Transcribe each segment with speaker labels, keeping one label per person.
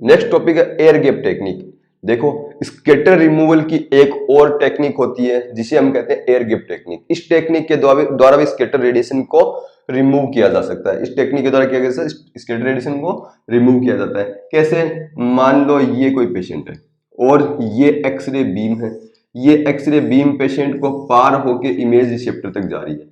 Speaker 1: Next topic है air gap technique. देखो, scatter removal की एक और टेक्निक होती है जिसे हम कहते हैं एयर गैप टेक्निक। इस टेक्निक के द्वारा भी स्कैटर रेडिएशन को रिमूव किया जा सकता है। इस टेक्निक के द्वारा क्या जा सकता है, स्कैटर रेडिएशन को रिमूव किया जाता है। कैसे? मान लो ये कोई पेशेंट है और ये एक्सरे बीम है। ये एक्सरे बीम पेशेंट को पार होके इमेज रिसेप्टर तक जा रही है।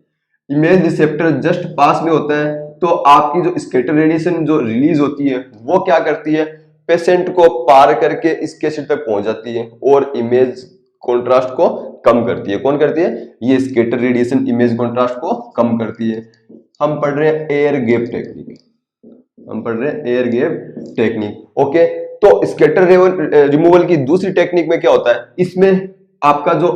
Speaker 1: इमेज रिसेप्टर जस्ट पास में होता है तो आपकी जो स्कैटर रेडिएशन जो रिलीज होती है वो क्या करती है, पेशेंट को पार करके इसके सिर तक पहुंच जाती है और इमेज कॉन्ट्रास्ट को कम करती है। कौन करती है? ये स्कैटर रेडिएशन इमेज कॉन्ट्रास्ट को कम करती है। हम पढ़ रहे हैं एयर गैप टेक्निक। हम पढ़ रहे हैं एयर गैप टेक्निक। ओके, तो स्कैटर रिमूवल की दूसरी टेक्निक में क्या होता है, इसमें आपका जो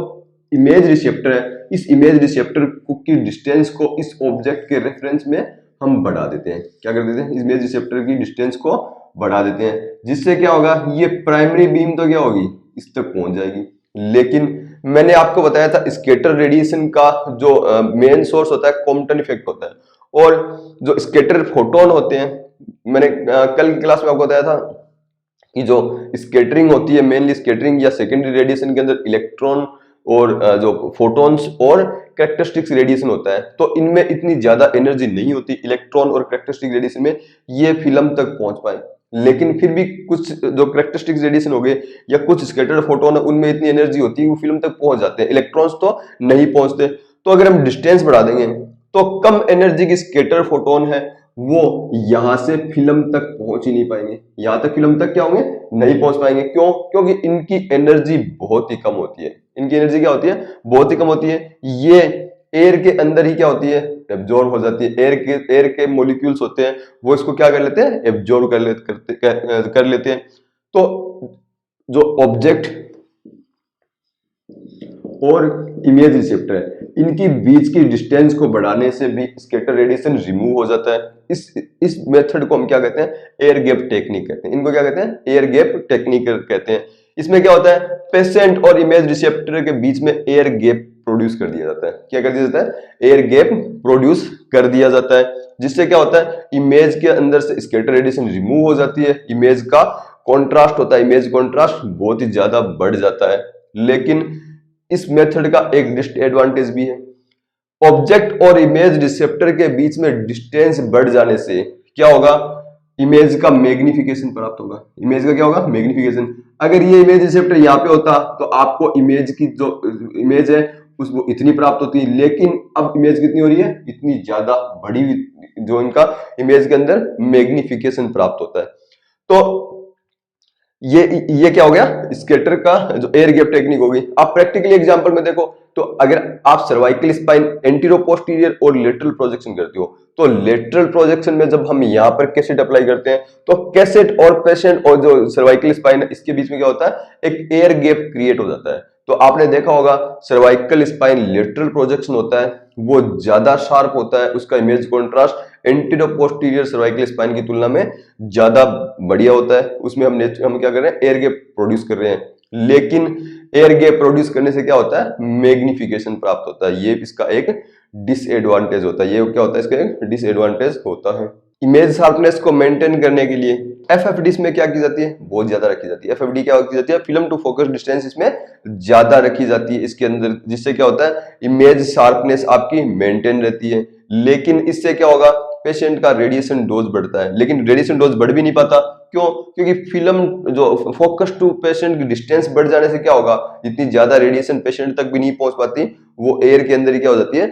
Speaker 1: इमेज रिसेप्टर है, इस इमेज रिसेप्टर की डिस्टेंस को इस ऑब्जेक्ट के रेफरेंस में हम बढ़ा देते हैं। क्या कर देते हैं? इमेज रिसेप्टर की डिस्टेंस को बढ़ा देते हैं, जिससे क्या होगा, ये प्राइमरी बीम तो क्या होगी, इस तक पहुंच जाएगी। लेकिन मैंने आपको बताया था स्कैटर रेडिएशन का जो मेन सोर्स होता है कॉम्पटन इफेक्ट होता है, और जो स्कैटर फोटोन होते हैं, मैंने कल की क्लास में आपको बताया था कि जो स्कैटरिंग होती है, मेनली स्कैटरिंग या सेकेंडरी रेडिएशन के अंदर इलेक्ट्रॉन और जो फोटॉन्स और कैरेक्टरिस्टिक्स रेडिएशन होता है, तो इनमें इतनी ज्यादा एनर्जी नहीं होती इलेक्ट्रॉन और कैरेक्टरिस्टिक रेडिएशन में ये फिल्म तक पहुंच पाए। लेकिन फिर भी कुछ जो कैरेक्टरिस्टिक्स रेडिएशन हो गए या कुछ स्कैटर्ड फोटोन है, उनमें इतनी एनर्जी होती है वो फिल्म तक पहुंच जाते हैं, इलेक्ट्रॉन्स तो नहीं पहुंचते। तो अगर हम डिस्टेंस बढ़ा देंगे तो कम एनर्जी की स्कैटर फोटोन है वो यहां से फिल्म तक पहुंच ही नहीं पाएंगे। यहां तक फिल्म तक क्या होंगे, नहीं पहुंच पाएंगे। क्यों? क्योंकि इनकी एनर्जी बहुत ही कम होती है। इनकी एनर्जी क्या होती है, बहुत ही कम होती है। ये एयर के अंदर ही क्या होती है, एब्जॉर्ब हो जाती है। एयर के मॉलिक्यूल्स होते हैं वो इसको क्या कर लेते हैं, एब्जॉर्ब कर लेते हैं। तो जो ऑब्जेक्ट और इमेज रिसेप्टर है, इनकी बीच की डिस्टेंस को बढ़ाने से भी स्कैटर रेडिएशन रिमूव हो जाता है। इस मेथड को हम क्या कहते हैं, एयर गैप टेक्निक कहते हैं। इनको क्या कहते हैं, एयर गैप टेक्निक कहते हैं। इसमें क्या होता है, पेशेंट और इमेज रिसेप्टर के बीच में एयर गैप प्रोड्यूस कर दिया जाता है। क्या कर दिया जाता है, एयर गैप प्रोड्यूस कर दिया जाता है, जिससे क्या होता है, इमेज के अंदर से स्कैटर रेडिएशन रिमूव हो जाती है। इमेज का कॉन्ट्रास्ट होता है, इमेज कॉन्ट्रास्ट बहुत ही ज्यादा बढ़ जाता है। लेकिन इस मेथड का एक डिसएडवांटेज भी है। ऑब्जेक्ट और इमेज रिसेप्टर के बीच में डिस्टेंस बढ़ जाने से क्या होगा, इमेज का मैग्निफिकेशन प्राप्त होगा। इमेज का क्या होगा, मैग्निफिकेशन। अगर ये इमेज रिसेप्टर यहाँ पे होता तो आपको इमेज की जो इमेज है उसको इतनी प्राप्त होती है, लेकिन अब इमेज कितनी हो रही है, इतनी ज्यादा बड़ी, जो इनका इमेज के अंदर मैग्निफिकेशन प्राप्त होता है। तो ये क्या हो गया, स्कैटर का जो एयर गैप टेक्निक होगी। आप प्रैक्टिकली एग्जांपल में देखो तो अगर आप सर्वाइकल स्पाइन एंटीरो पोस्टीरियर और लेटरल प्रोजेक्शन करते हो, तो लेटरल प्रोजेक्शन में जब हम यहाँ पर कैसेट अप्लाई करते हैं तो कैसेट और पेशेंट और जो सर्वाइकल स्पाइन है इसके बीच में क्या होता है, एक एयर गैप क्रिएट हो जाता है। तो आपने देखा होगा सर्वाइकल स्पाइन लेटरल प्रोजेक्शन होता है वो ज्यादा शार्प होता है, उसका image contrast antero posterior cervical spine की तुलना में ज्यादा बढ़िया होता है। उसमें हम क्या कर रहे हैं, एयर गैप प्रोड्यूस कर रहे हैं। लेकिन एयर गैप प्रोड्यूस करने से क्या होता है, मैग्निफिकेशन प्राप्त होता है। ये इसका एक डिसएडवांटेज होता है। ये क्या होता है, इसका एक डिसएडवांटेज होता है। इमेज शार्पनेस को मेंटेन करने के लिए एफएफडी में क्या की जाती है, बहुत ज्यादा रखी जाती है। एफएफडी क्या की जाती है, फिल्म टू फोकस डिस्टेंस इसमें ज्यादा रखी जाती है इसके अंदर, जिससे क्या होता है, इमेज शार्पनेस आपकी मेंटेन रहती है। लेकिन इससे क्या होगा, पेशेंट का रेडिएशन डोज बढ़ता है। लेकिन रेडिएशन डोज बढ़ भी नहीं पाता। क्यों? क्योंकि फिल्म जो फोकस टू पेशेंट की डिस्टेंस बढ़ जाने से क्या होगा, इतनी ज्यादा रेडिएशन पेशेंट तक भी नहीं पहुंच पाती, वो एयर के अंदर ही क्या हो जाती है,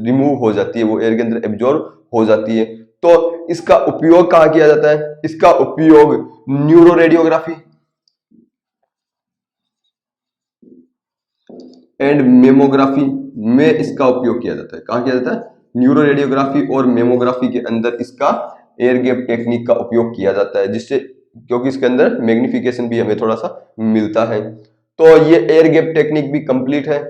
Speaker 1: रिमूव हो जाती है, वो एयर के अंदर एब्जॉर्ब हो जाती है। तो इसका उपयोग कहां किया जाता है, इसका उपयोग न्यूरो रेडियोग्राफी एंड मेमोग्राफी में इसका उपयोग किया जाता है। कहां किया जाता है, न्यूरो रेडियोग्राफी और मेमोग्राफी के अंदर इसका एयर गैप टेक्निक का उपयोग किया जाता है, जिससे क्योंकि इसके अंदर मैग्निफिकेशन भी हमें थोड़ा सा मिलता है। तो ये एयर गैप टेक्निक भी कंप्लीट है।